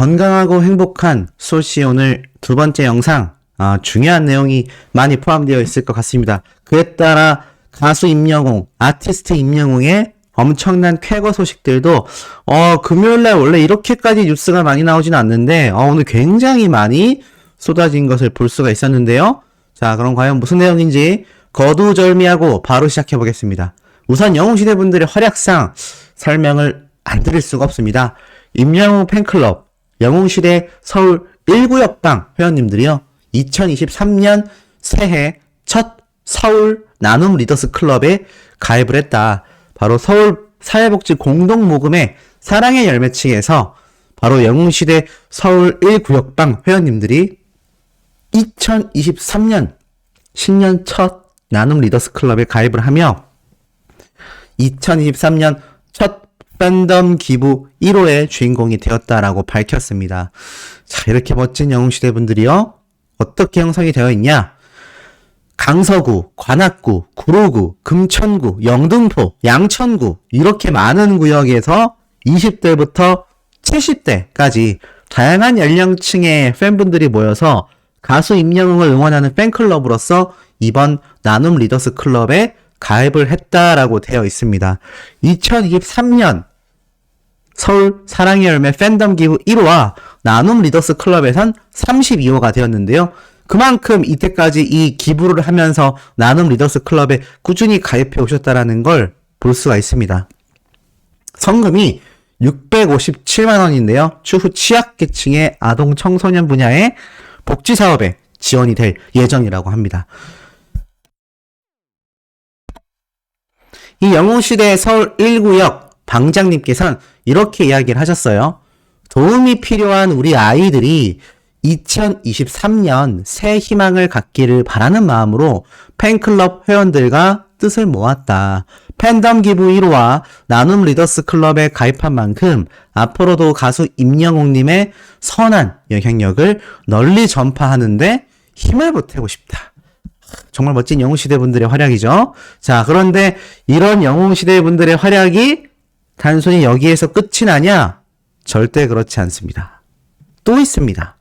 건강하고 행복한 소시 오늘 두 번째 영상, 중요한 내용이 많이 포함되어 있을 것 같습니다. 그에 따라 가수 임영웅, 아티스트 임영웅의 엄청난 쾌거 소식들도 금요일날 원래 이렇게까지 뉴스가 많이 나오진 않는데 오늘 굉장히 많이 쏟아진 것을 볼 수가 있었는데요. 자, 그럼 과연 무슨 내용인지 거두절미하고 바로 시작해 보겠습니다. 우선 영웅시대 분들의 활약상 설명을 안 드릴 수가 없습니다. 임영웅 팬클럽 영웅시대 서울 1구역방 회원님들이요, 2023년 새해 첫 서울 나눔 리더스 클럽에 가입을 했다. 바로 서울 사회복지 공동모금의 사랑의 열매 측에서 바로 영웅시대 서울 1구역방 회원님들이 2023년 신년 첫 나눔 리더스 클럽에 가입을 하며 2023년 첫 팬덤 기부 1호의 주인공이 되었다라고 밝혔습니다. 자, 이렇게 멋진 영웅시대 분들이요, 어떻게 형성이 되어 있냐? 강서구, 관악구, 구로구, 금천구, 영등포, 양천구, 이렇게 많은 구역에서 20대부터 70대까지 다양한 연령층의 팬분들이 모여서 가수 임영웅을 응원하는 팬클럽으로서 이번 나눔 리더스 클럽에 가입을 했다라고 되어 있습니다. 2023년 서울 사랑의 열매 팬덤 기부 1호와 나눔 리더스 클럽에선 32호가 되었는데요. 그만큼 이때까지 이 기부를 하면서 나눔 리더스 클럽에 꾸준히 가입해 오셨다라는 걸 볼 수가 있습니다. 성금이 657만 원인데요. 추후 취약계층의 아동 청소년 분야의 복지 사업에 지원이 될 예정이라고 합니다. 이 영웅시대 서울 1구역 방장님께서는 이렇게 이야기를 하셨어요. 도움이 필요한 우리 아이들이 2023년 새 희망을 갖기를 바라는 마음으로 팬클럽 회원들과 뜻을 모았다. 팬덤 기부 1호와 나눔 리더스 클럽에 가입한 만큼 앞으로도 가수 임영웅님의 선한 영향력을 널리 전파하는데 힘을 보태고 싶다. 정말 멋진 영웅시대 분들의 활약이죠. 자, 그런데 이런 영웅시대 분들의 활약이 단순히 여기에서 끝이 나냐? 절대 그렇지 않습니다. 또 있습니다.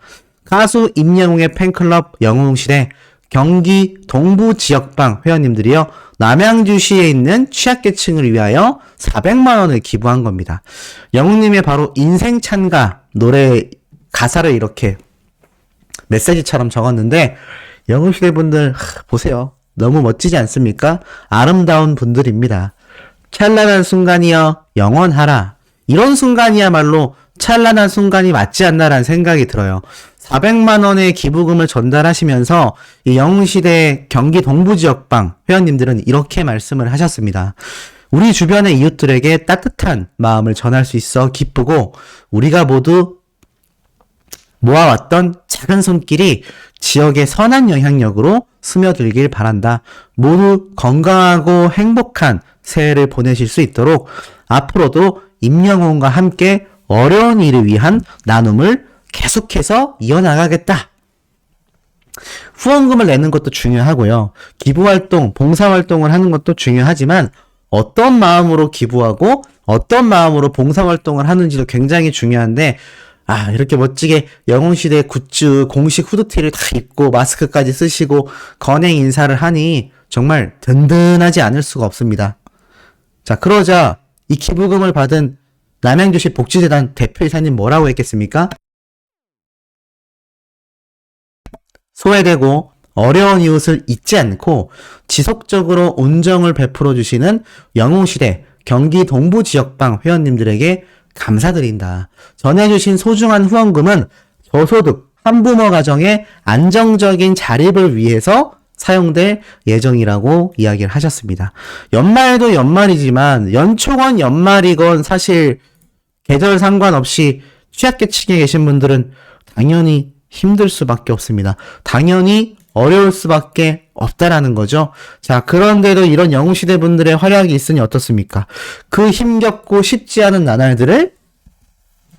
가수 임영웅의 팬클럽 영웅시대 경기 동부 지역방 회원님들이요, 남양주시에 있는 취약계층을 위하여 400만 원을 기부한 겁니다. 영웅님의 바로 인생 찬가 노래 가사를 이렇게 메시지처럼 적었는데, 영웅시대 분들 보세요. 너무 멋지지 않습니까? 아름다운 분들입니다. 찬란한 순간이여 영원하라. 이런 순간이야말로 찬란한 순간이 맞지 않나라는 생각이 들어요. 400만 원의 기부금을 전달하시면서 이 영웅시대 경기 동부지역방 회원님들은 이렇게 말씀을 하셨습니다. 우리 주변의 이웃들에게 따뜻한 마음을 전할 수 있어 기쁘고, 우리가 모두 모아왔던 작은 손길이 지역의 선한 영향력으로 스며들길 바란다. 모두 건강하고 행복한 새해를 보내실 수 있도록 앞으로도 임영웅과 함께 어려운 일을 위한 나눔을 계속해서 이어나가겠다. 후원금을 내는 것도 중요하고요. 기부활동, 봉사활동을 하는 것도 중요하지만 어떤 마음으로 기부하고 어떤 마음으로 봉사활동을 하는지도 굉장히 중요한데, 이렇게 멋지게 영웅시대 굿즈 공식 후드티를 다 입고 마스크까지 쓰시고 건행 인사를 하니 정말 든든하지 않을 수가 없습니다. 자, 그러자 이 기부금을 받은 남양주시 복지재단 대표이사님 뭐라고 했겠습니까? 소외되고 어려운 이웃을 잊지 않고 지속적으로 온정을 베풀어 주시는 영웅시대 경기 동부 지역방 회원님들에게 감사드린다. 전해주신 소중한 후원금은 저소득 한부모 가정의 안정적인 자립을 위해서 사용될 예정이라고 이야기를 하셨습니다. 연말도 연말이지만 연초건 연말이건 사실 계절 상관없이 취약계층에 계신 분들은 당연히 힘들 수밖에 없습니다. 당연히 어려울 수밖에 없다라는 거죠. 자, 그런데도 이런 영웅시대 분들의 활약이 있으니 어떻습니까? 그 힘겹고 쉽지 않은 나날들을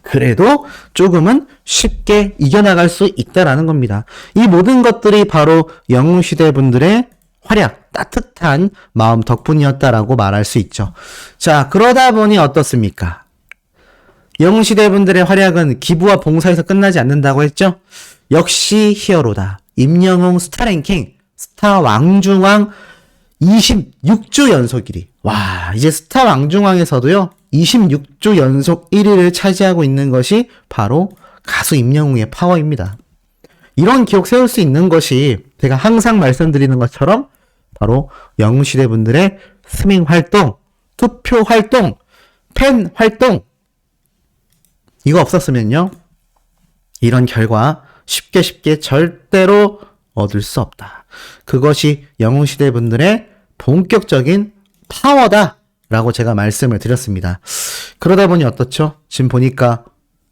그래도 조금은 쉽게 이겨나갈 수 있다라는 겁니다. 이 모든 것들이 바로 영웅시대 분들의 활약, 따뜻한 마음 덕분이었다라고 말할 수 있죠. 자, 그러다 보니 어떻습니까? 영웅시대 분들의 활약은 기부와 봉사에서 끝나지 않는다고 했죠? 역시 히어로다. 임영웅 스타랭킹, 스타 왕중왕 26주 연속 1위. 와, 이제 스타 왕중왕에서도요, 26주 연속 1위를 차지하고 있는 것이 바로 가수 임영웅의 파워입니다. 이런 기록 세울 수 있는 것이 제가 항상 말씀드리는 것처럼 바로 영웅시대 분들의 스밍 활동, 투표 활동, 팬 활동, 이거 없었으면요, 이런 결과 쉽게 절대로 얻을 수 없다. 그것이 영웅시대 분들의 본격적인 파워다 라고 제가 말씀을 드렸습니다. 그러다 보니 어떻죠? 지금 보니까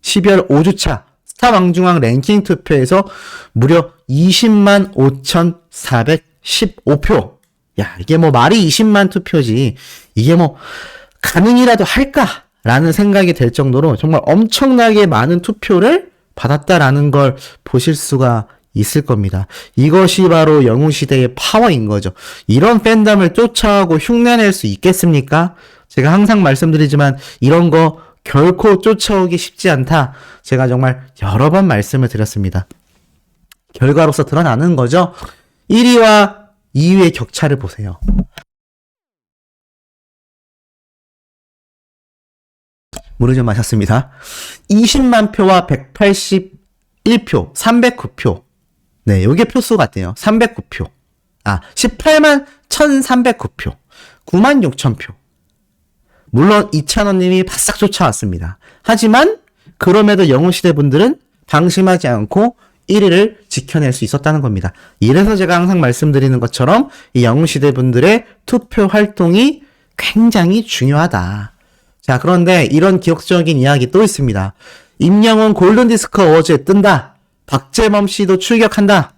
12월 5주차 스타왕중왕 랭킹 투표에서 무려 20만 5,415표. 야, 이게 뭐 말이 20만 투표지, 이게 뭐 가능이라도 할까라는 생각이 될 정도로 정말 엄청나게 많은 투표를 받았다라는 걸 보실 수가 있을 겁니다. 이것이 바로 영웅시대의 파워인 거죠. 이런 팬덤을 쫓아오고 흉내낼 수 있겠습니까? 제가 항상 말씀드리지만 이런 거 결코 쫓아오기 쉽지 않다. 제가 정말 여러 번 말씀을 드렸습니다. 결과로서 드러나는 거죠. 1위와 2위의 격차를 보세요. 물을 좀 마셨습니다. 20만 표와 181표, 309표. 네, 요게 표수 같아요. 309표. 18만 1309표. 9만 6천표. 물론 이찬원님이 바싹 쫓아왔습니다. 하지만 그럼에도 영웅시대 분들은 방심하지 않고 1위를 지켜낼 수 있었다는 겁니다. 이래서 제가 항상 말씀드리는 것처럼 이 영웅시대 분들의 투표 활동이 굉장히 중요하다. 자, 그런데 이런 기억적인 이야기 또 있습니다. 임영웅 골든디스크 어워즈에 뜬다. 박재범 씨도 출격한다.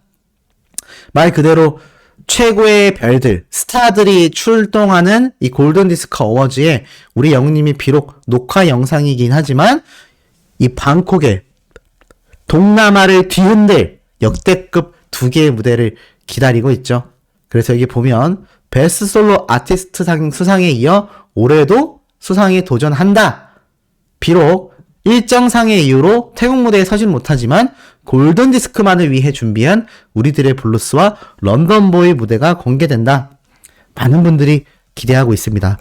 말 그대로 최고의 별들, 스타들이 출동하는 이 골든디스크 어워즈에 우리 영웅님이 비록 녹화 영상이긴 하지만 이 방콕에 동남아를 뒤흔들 역대급 2개의 무대를 기다리고 있죠. 그래서 여기 보면 베스트 솔로 아티스트 상 수상에 이어 올해도 수상에 도전한다. 비록 일정상의 이유로 태국 무대에 서진 못하지만 골든디스크만을 위해 준비한 우리들의 블루스와 런던보이 무대가 공개된다. 많은 분들이 기대하고 있습니다.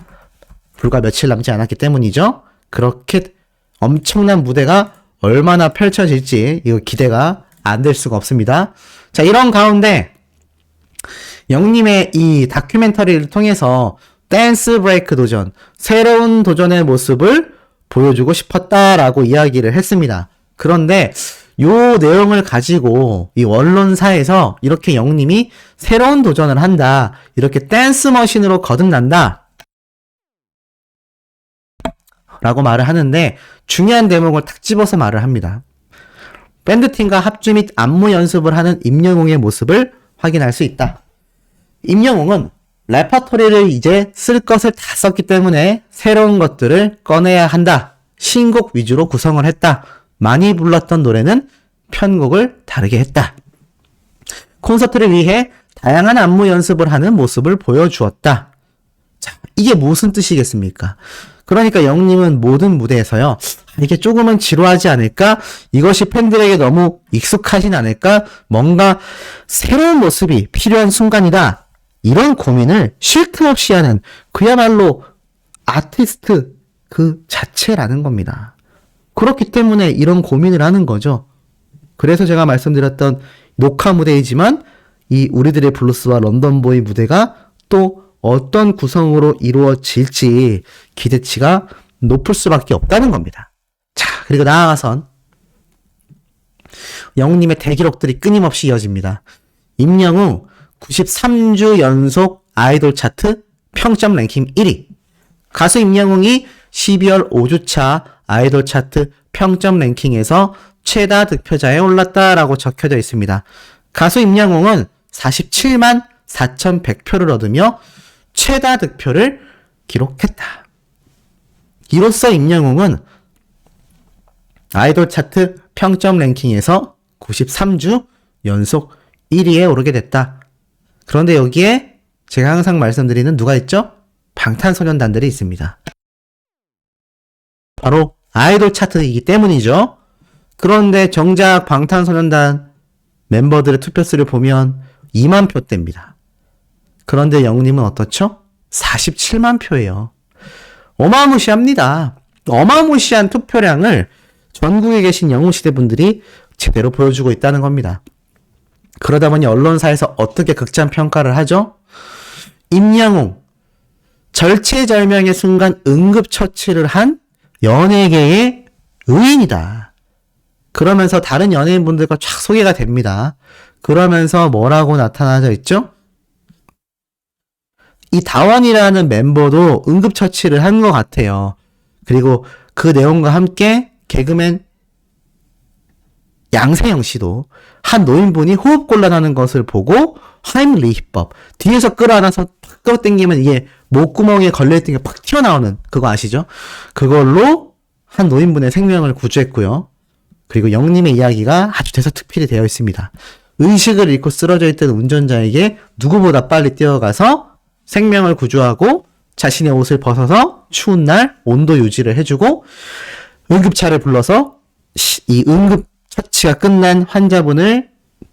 불과 며칠 남지 않았기 때문이죠. 그렇게 엄청난 무대가 얼마나 펼쳐질지 이거 기대가 안 될 수가 없습니다. 자, 이런 가운데 영님의 이 다큐멘터리를 통해서 댄스 브레이크 도전, 새로운 도전의 모습을 보여주고 싶었다라고 이야기를 했습니다. 그런데 요 내용을 가지고 이 언론사에서 이렇게 영님이 새로운 도전을 한다, 이렇게 댄스 머신으로 거듭난다 라고 말을 하는데 중요한 대목을 탁 집어서 말을 합니다. 밴드팀과 합주 및 안무 연습을 하는 임영웅의 모습을 확인할 수 있다. 임영웅은 레퍼토리를 이제 쓸 것을 다 썼기 때문에 새로운 것들을 꺼내야 한다. 신곡 위주로 구성을 했다. 많이 불렀던 노래는 편곡을 다르게 했다. 콘서트를 위해 다양한 안무 연습을 하는 모습을 보여주었다. 자, 이게 무슨 뜻이겠습니까? 그러니까 영님은 모든 무대에서요, 이게 조금은 지루하지 않을까? 이것이 팬들에게 너무 익숙하진 않을까? 뭔가 새로운 모습이 필요한 순간이다. 이런 고민을 쉴 틈 없이 하는 그야말로 아티스트 그 자체라는 겁니다. 그렇기 때문에 이런 고민을 하는 거죠. 그래서 제가 말씀드렸던 녹화 무대이지만 이 우리들의 블루스와 런던보이 무대가 또 어떤 구성으로 이루어질지 기대치가 높을 수밖에 없다는 겁니다. 자, 그리고 나아가선 영웅님의 대기록들이 끊임없이 이어집니다. 임영웅 93주 연속 아이돌 차트 평점 랭킹 1위. 가수 임영웅이 12월 5주차 아이돌 차트 평점 랭킹에서 최다 득표자에 올랐다라고 적혀져 있습니다. 가수 임영웅은 47만 4,100표를 얻으며 최다 득표를 기록했다. 이로써 임영웅은 아이돌 차트 평점 랭킹에서 93주 연속 1위에 오르게 됐다. 그런데 여기에 제가 항상 말씀드리는 누가 있죠? 방탄소년단들이 있습니다. 바로 아이돌 차트이기 때문이죠. 그런데 정작 방탄소년단 멤버들의 투표수를 보면 2만 표대입니다. 그런데 영웅님은 어떻죠? 47만 표예요. 어마무시합니다. 어마무시한 투표량을 전국에 계신 영웅시대 분들이 제대로 보여주고 있다는 겁니다. 그러다 보니 언론사에서 어떻게 극찬 평가를 하죠? 임영웅, 절체절명의 순간 응급처치를 한 연예계의 의인이다. 그러면서 다른 연예인분들과 쫙 소개가 됩니다. 그러면서 뭐라고 나타나져 있죠? 이 다원이라는 멤버도 응급처치를 한 것 같아요. 그리고 그 내용과 함께 개그맨 양세형 씨도 한 노인분이 호흡곤란하는 것을 보고 하임리히법 뒤에서 끌어안아서 팍 끌어당기면 이게 목구멍에 걸려있던 게 팍 튀어나오는 그거 아시죠? 그걸로 한 노인분의 생명을 구조했고요. 그리고 영님의 이야기가 아주 대서특필이 되어 있습니다. 의식을 잃고 쓰러져 있던 운전자에게 누구보다 빨리 뛰어가서 생명을 구조하고 자신의 옷을 벗어서 추운 날 온도 유지를 해주고 응급차를 불러서 이 응급처치가 끝난 환자분을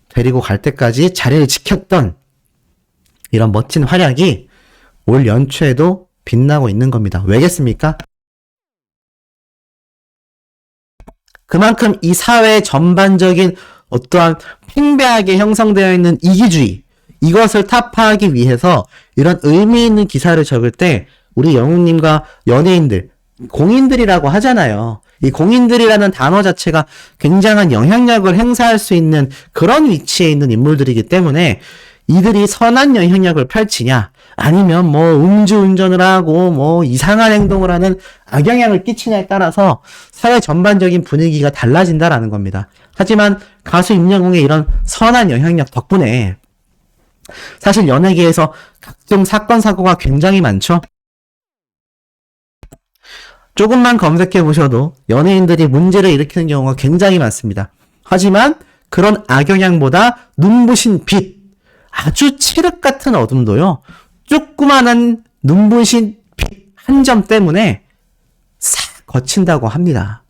데리고 갈 때까지 자리를 지켰던 이런 멋진 활약이 올 연초에도 빛나고 있는 겁니다. 왜겠습니까? 그만큼 이 사회 전반적인 어떠한 팽배하게 형성되어 있는 이기주의, 이것을 타파하기 위해서 이런 의미 있는 기사를 적을 때 우리 영웅님과 연예인들, 공인들이라고 하잖아요. 이 공인들이라는 단어 자체가 굉장한 영향력을 행사할 수 있는 그런 위치에 있는 인물들이기 때문에 이들이 선한 영향력을 펼치냐, 아니면 뭐 음주운전을 하고 뭐 이상한 행동을 하는 악영향을 끼치냐에 따라서 사회 전반적인 분위기가 달라진다라는 겁니다. 하지만 가수 임영웅의 이런 선한 영향력 덕분에 사실 연예계에서 각종 사건 사고가 굉장히 많죠. 조금만 검색해 보셔도 연예인들이 문제를 일으키는 경우가 굉장히 많습니다. 하지만 그런 악영향보다 눈부신 빛, 아주 칠흑 같은 어둠도요, 조그마한 눈부신 빛 한 점 때문에 싹 거친다고 합니다.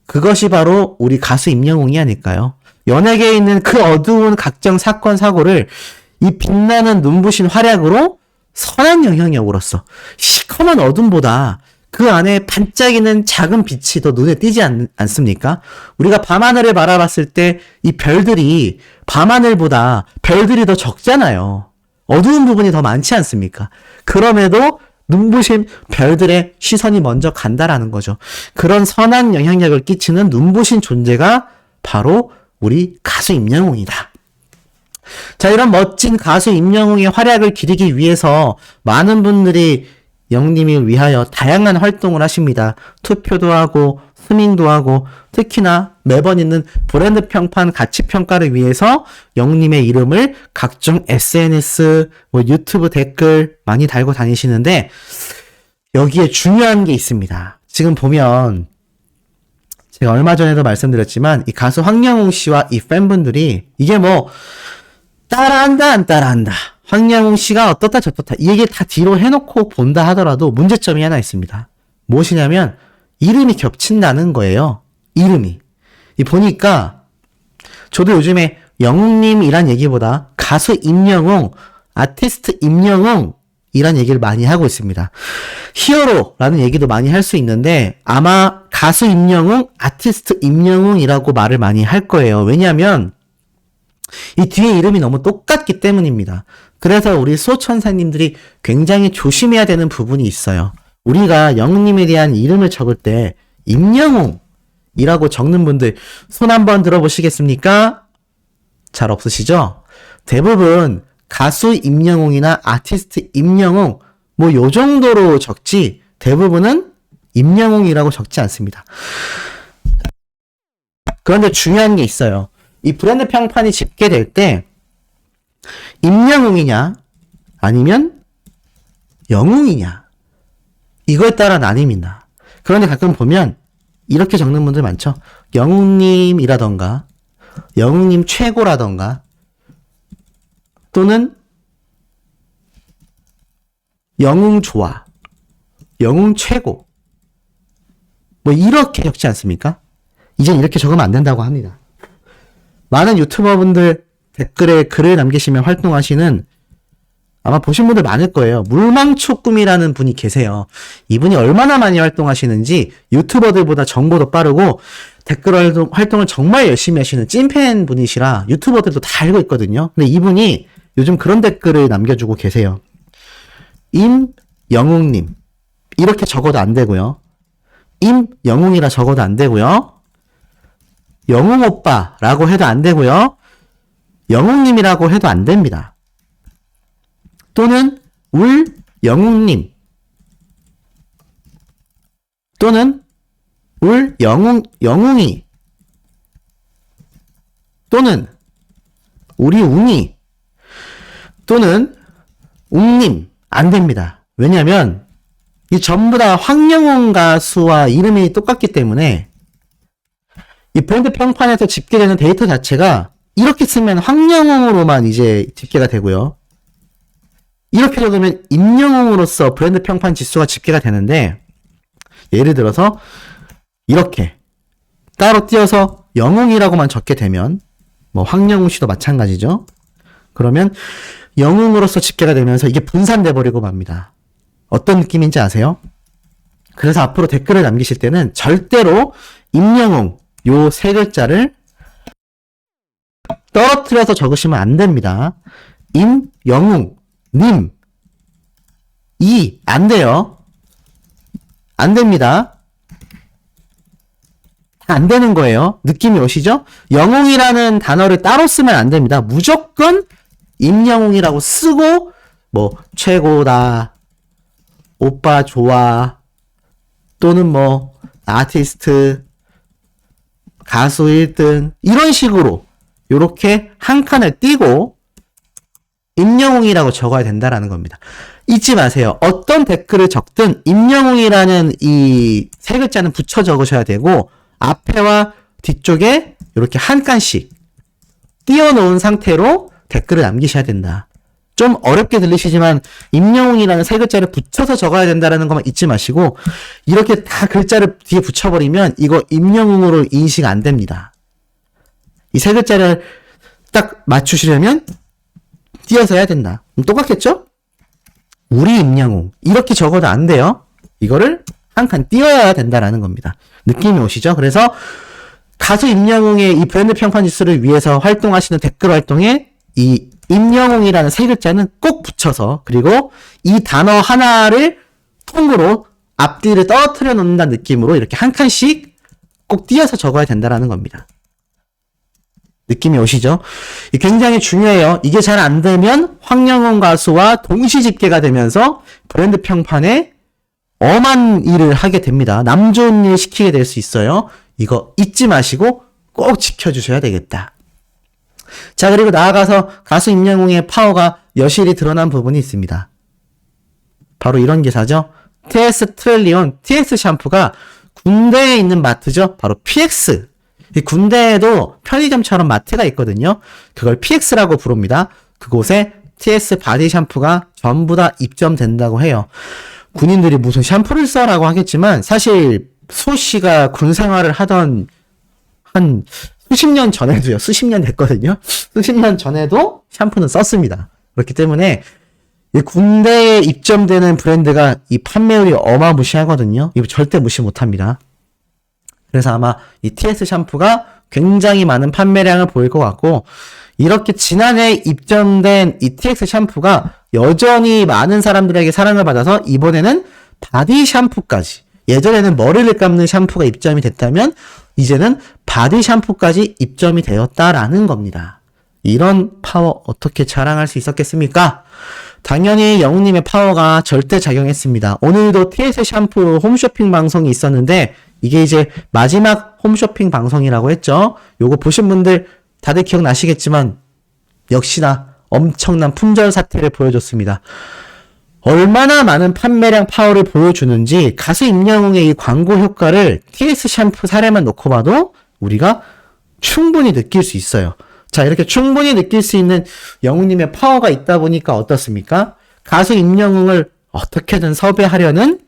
그것이 바로 우리 가수 임영웅이 아닐까요? 연예계에 있는 그 어두운 각종 사건 사고를 이 빛나는 눈부신 활약으로 선한 영향력으로서 시커먼 어둠보다 그 안에 반짝이는 작은 빛이 더 눈에 띄지 않습니까? 우리가 밤하늘을 바라봤을 때 이 별들이 밤하늘보다 별들이 더 적잖아요. 어두운 부분이 더 많지 않습니까? 그럼에도 눈부신 별들의 시선이 먼저 간다라는 거죠. 그런 선한 영향력을 끼치는 눈부신 존재가 바로 우리 가수 임영웅이다. 자, 이런 멋진 가수 임영웅의 활약을 기리기 위해서 많은 분들이 영님을 위하여 다양한 활동을 하십니다. 투표도 하고 스밍도 하고 특히나 매번 있는 브랜드 평판 가치 평가를 위해서 영님의 이름을 각종 SNS, 유튜브 댓글 많이 달고 다니시는데 여기에 중요한 게 있습니다. 지금 보면 제가 얼마 전에도 말씀드렸지만 이 가수 황영웅 씨와 이 팬분들이 이게 뭐 따라한다 안 따라한다, 황영웅 씨가 어떻다 저떻다 이 얘기 다 뒤로 해놓고 본다 하더라도 문제점이 하나 있습니다. 무엇이냐면 이름이 겹친다는 거예요. 이름이. 보니까 저도 요즘에 영웅님이란 얘기보다 가수 임영웅, 아티스트 임영웅 이란 얘기를 많이 하고 있습니다. 히어로라는 얘기도 많이 할 수 있는데 아마 가수 임영웅, 아티스트 임영웅이라고 말을 많이 할 거예요. 왜냐하면 이 뒤에 이름이 너무 똑같기 때문입니다. 그래서 우리 수호천사님들이 굉장히 조심해야 되는 부분이 있어요. 우리가 영웅님에 대한 이름을 적을 때 임영웅이라고 적는 분들 손 한번 들어보시겠습니까? 잘 없으시죠? 대부분 가수 임영웅이나 아티스트 임영웅 뭐 요 정도로 적지 대부분은 임영웅이라고 적지 않습니다. 그런데 중요한 게 있어요. 이 브랜드 평판이 집계될 때 임영웅이냐 아니면 영웅이냐 이거에 따라 나뉩니다. 그런데 가끔 보면 이렇게 적는 분들 많죠. 영웅님이라던가 영웅님 최고라던가 또는 영웅 좋아, 영웅 최고 뭐 이렇게 적지 않습니까? 이젠 이렇게 적으면 안 된다고 합니다. 많은 유튜버분들 댓글에 글을 남기시면 활동하시는 아마 보신 분들 많을 거예요. 물망초꿈이라는 분이 계세요. 이분이 얼마나 많이 활동하시는지 유튜버들보다 정보도 빠르고 댓글 활동을 정말 열심히 하시는 찐팬 분이시라 유튜버들도 다 알고 있거든요. 근데 이분이 요즘 그런 댓글을 남겨주고 계세요. 임영웅님 이렇게 적어도 안 되고요. 임영웅이라 적어도 안 되고요. 영웅오빠라고 해도 안 되고요. 영웅님이라고 해도 안 됩니다. 또는 울영웅님 또는 영웅이 또는 우리 웅이 또는 웅님 안 됩니다. 왜냐하면 이 전부 다 황영웅 가수와 이름이 똑같기 때문에 이 브랜드 평판에서 집계되는 데이터 자체가 이렇게 쓰면 황영웅으로만 이제 집계가 되고요. 이렇게 적으면 임영웅으로서 브랜드 평판 지수가 집계가 되는데 예를 들어서 이렇게 따로 띄어서 영웅이라고만 적게 되면 뭐 황영웅 씨도 마찬가지죠. 그러면 영웅으로서 집계가 되면서 이게 분산돼 버리고 맙니다. 어떤 느낌인지 아세요? 그래서 앞으로 댓글을 남기실 때는 절대로 임영웅 요 세 글자를 떨어뜨려서 적으시면 안 됩니다. 임영웅 님 안 돼요. 안 됩니다. 안 되는 거예요. 느낌이 오시죠? 영웅이라는 단어를 따로 쓰면 안 됩니다. 무조건 임영웅이라고 쓰고 뭐 최고다, 오빠 좋아, 또는 뭐 아티스트, 가수 1등 이런 식으로 요렇게 한 칸을 띄고 임영웅이라고 적어야 된다라는 겁니다. 잊지 마세요. 어떤 댓글을 적든 임영웅이라는 이 세 글자는 붙여 적으셔야 되고 앞에와 뒤쪽에 이렇게 한 칸씩 띄워놓은 상태로 댓글을 남기셔야 된다. 좀 어렵게 들리시지만 임영웅이라는 세 글자를 붙여서 적어야 된다는 것만 잊지 마시고 이렇게 다 글자를 뒤에 붙여버리면 이거 임영웅으로 인식 안 됩니다. 이 세 글자를 딱 맞추시려면 띄어서 해야 된다. 똑같겠죠? 우리 임영웅 이렇게 적어도 안 돼요. 이거를 한 칸 띄워야 된다라는 겁니다. 느낌이 오시죠? 그래서 가수 임영웅의 이 브랜드 평판 지수를 위해서 활동하시는 댓글 활동에 이 임영웅이라는 세 글자는 꼭 붙여서 그리고 이 단어 하나를 통으로 앞뒤를 떨어뜨려 놓는다는 느낌으로 이렇게 한 칸씩 꼭 띄어서 적어야 된다라는 겁니다. 느낌이 오시죠? 굉장히 중요해요. 이게 잘 안 되면 황영웅 가수와 동시 집계가 되면서 브랜드 평판에 엄한 일을 하게 됩니다. 남 좋은 일 시키게 될 수 있어요. 이거 잊지 마시고 꼭 지켜주셔야 되겠다. 자, 그리고 나아가서 가수 임영웅의 파워가 여실히 드러난 부분이 있습니다. 바로 이런 기사죠. TS 트릴리온, TS 샴푸가 군대에 있는 마트죠. 바로 PX. 이 군대에도 편의점처럼 마트가 있거든요. 그걸 PX라고 부릅니다. 그곳에 TS 바디 샴푸가 전부 다 입점된다고 해요. 군인들이 무슨 샴푸를 써라고 하겠지만 사실 소 씨가 군 생활을 하던 한 수십 년 전에도요. 수십 년 됐거든요. 수십 년 전에도 샴푸는 썼습니다. 그렇기 때문에 이 군대에 입점되는 브랜드가 이 판매율이 어마무시하거든요. 이거 절대 무시 못합니다. 그래서 아마 이 TS 샴푸가 굉장히 많은 판매량을 보일 것 같고 이렇게 지난해 입점된 이 TS 샴푸가 여전히 많은 사람들에게 사랑을 받아서 이번에는 바디 샴푸까지 예전에는 머리를 감는 샴푸가 입점이 됐다면 이제는 바디 샴푸까지 입점이 되었다라는 겁니다. 이런 파워 어떻게 자랑할 수 있었겠습니까? 당연히 영웅님의 파워가 절대 작용했습니다. 오늘도 TS 샴푸 홈쇼핑 방송이 있었는데 이게 이제 마지막 홈쇼핑 방송이라고 했죠. 요거 보신 분들 다들 기억나시겠지만 역시나 엄청난 품절 사태를 보여줬습니다. 얼마나 많은 판매량 파워를 보여주는지 가수 임영웅의 이 광고 효과를 TS 샴푸 사례만 놓고 봐도 우리가 충분히 느낄 수 있어요. 자, 이렇게 충분히 느낄 수 있는 영웅님의 파워가 있다 보니까 어떻습니까? 가수 임영웅을 어떻게든 섭외하려는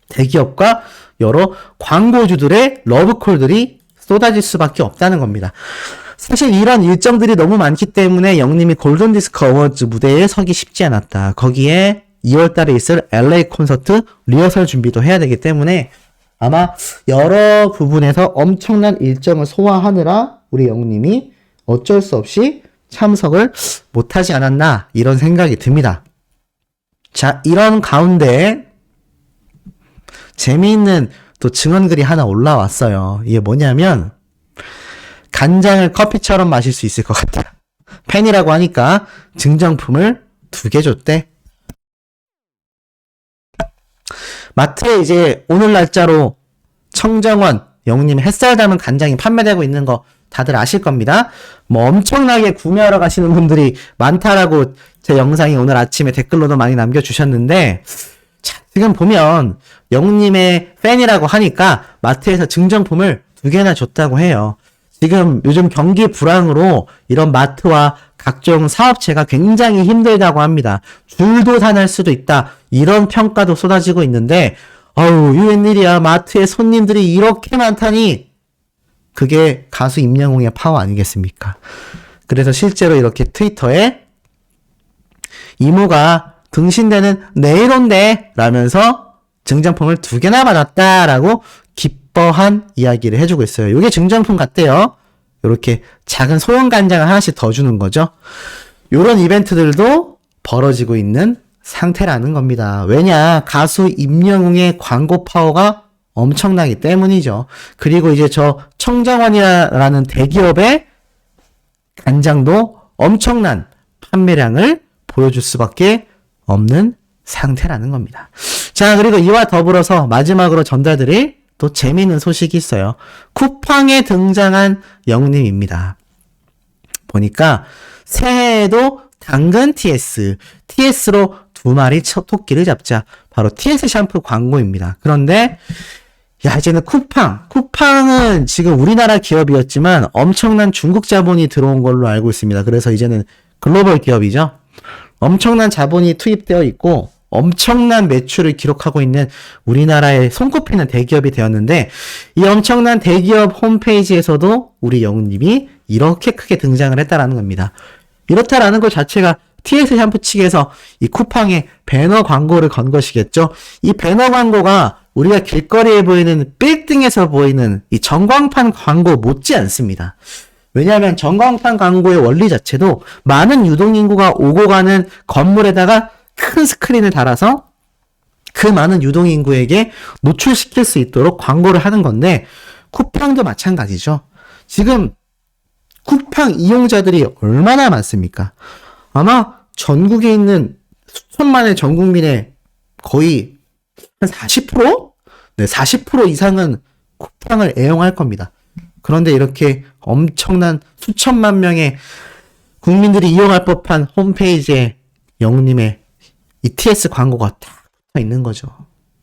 대기업과 여러 광고주들의 러브콜들이 쏟아질 수밖에 없다는 겁니다. 사실 이런 일정들이 너무 많기 때문에 영림이 골든디스크 어워즈 무대에 서기 쉽지 않았다. 거기에 2월 달에 있을 LA 콘서트 리허설 준비도 해야 되기 때문에 아마 여러 부분에서 엄청난 일정을 소화하느라 우리 영림이 어쩔 수 없이 참석을 못하지 않았나 이런 생각이 듭니다. 자, 이런 가운데 재미있는 또 증언글이 하나 올라왔어요. 이게 뭐냐면 간장을 커피처럼 마실 수 있을 것 같다. 팬이라고 하니까 증정품을 2개 줬대. 마트에 이제 오늘 날짜로 청정원 영님 햇살 담은 간장이 판매되고 있는 거 다들 아실 겁니다. 뭐 엄청나게 구매하러 가시는 분들이 많다라고 제 영상이 오늘 아침에 댓글로도 많이 남겨주셨는데, 자, 지금 보면 영님의 팬이라고 하니까 마트에서 증정품을 2개나 줬다고 해요. 지금 요즘 경기 불황으로 이런 마트와 각종 사업체가 굉장히 힘들다고 합니다. 줄도 서날 수도 있다. 이런 평가도 쏟아지고 있는데, 어우, 이 웬일이야. 마트에 손님들이 이렇게 많다니. 그게 가수 임영웅의 파워 아니겠습니까? 그래서 실제로 이렇게 트위터에 이모가 등신대는 내일 온대 라면서 증정품을 2개나 받았다라고 기뻐한 이야기를 해주고 있어요. 이게 증정품 같대요. 이렇게 작은 소형 간장을 하나씩 더 주는 거죠. 이런 이벤트들도 벌어지고 있는 상태라는 겁니다. 왜냐? 가수 임영웅의 광고 파워가 엄청나기 때문이죠. 그리고 이제 저 청정원이라는 대기업의 간장도 엄청난 판매량을 보여줄 수밖에 없는 상태라는 겁니다. 자, 그리고 이와 더불어서 마지막으로 전달드릴 또 재미있는 소식이 있어요. 쿠팡에 등장한 영림입니다. 보니까 새해에도 당근 TS로 2마리 토끼를 잡자. 바로 TS 샴푸 광고입니다. 그런데 야, 이제는 쿠팡은 지금 우리나라 기업이었지만 엄청난 중국 자본이 들어온 걸로 알고 있습니다. 그래서 이제는 글로벌 기업이죠. 엄청난 자본이 투입되어 있고 엄청난 매출을 기록하고 있는 우리나라의 손꼽히는 대기업이 되었는데, 이 엄청난 대기업 홈페이지에서도 우리 영웅님이 이렇게 크게 등장을 했다라는 겁니다. 이렇다라는 것 자체가 TS 샴푸 측에서 이 쿠팡에 배너 광고를 건 것이겠죠. 이 배너 광고가 우리가 길거리에 보이는 빌딩에서 보이는 이 전광판 광고 못지 않습니다. 왜냐하면 전광판 광고의 원리 자체도 많은 유동인구가 오고 가는 건물에다가 큰 스크린을 달아서 그 많은 유동인구에게 노출시킬 수 있도록 광고를 하는 건데, 쿠팡도 마찬가지죠. 지금 쿠팡 이용자들이 얼마나 많습니까? 아마 전국에 있는 수천만의 전 국민의 거의 한 40%? 네, 40% 이상은 쿠팡을 애용할 겁니다. 그런데 이렇게 엄청난 수천만 명의 국민들이 이용할 법한 홈페이지에 영님의 이 TS 광고가 딱 붙어 있는 거죠.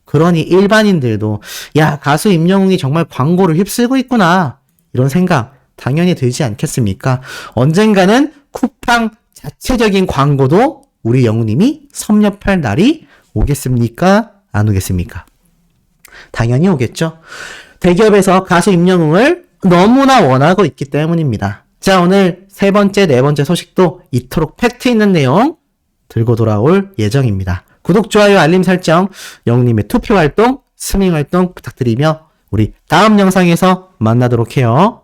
그러니 일반인들도 야, 가수 임영웅이 정말 광고를 휩쓸고 있구나, 이런 생각 당연히 들지 않겠습니까? 언젠가는 쿠팡 자체적인 광고도 우리 영웅님이 섭렵할 날이 오겠습니까? 안 오겠습니까? 당연히 오겠죠. 대기업에서 가수 임영웅을 너무나 원하고 있기 때문입니다. 자, 오늘 3번째, 4번째 소식도 이토록 팩트 있는 내용 들고 돌아올 예정입니다. 구독, 좋아요, 알림 설정, 영웅님의 투표 활동, 스밍 활동 부탁드리며 우리 다음 영상에서 만나도록 해요.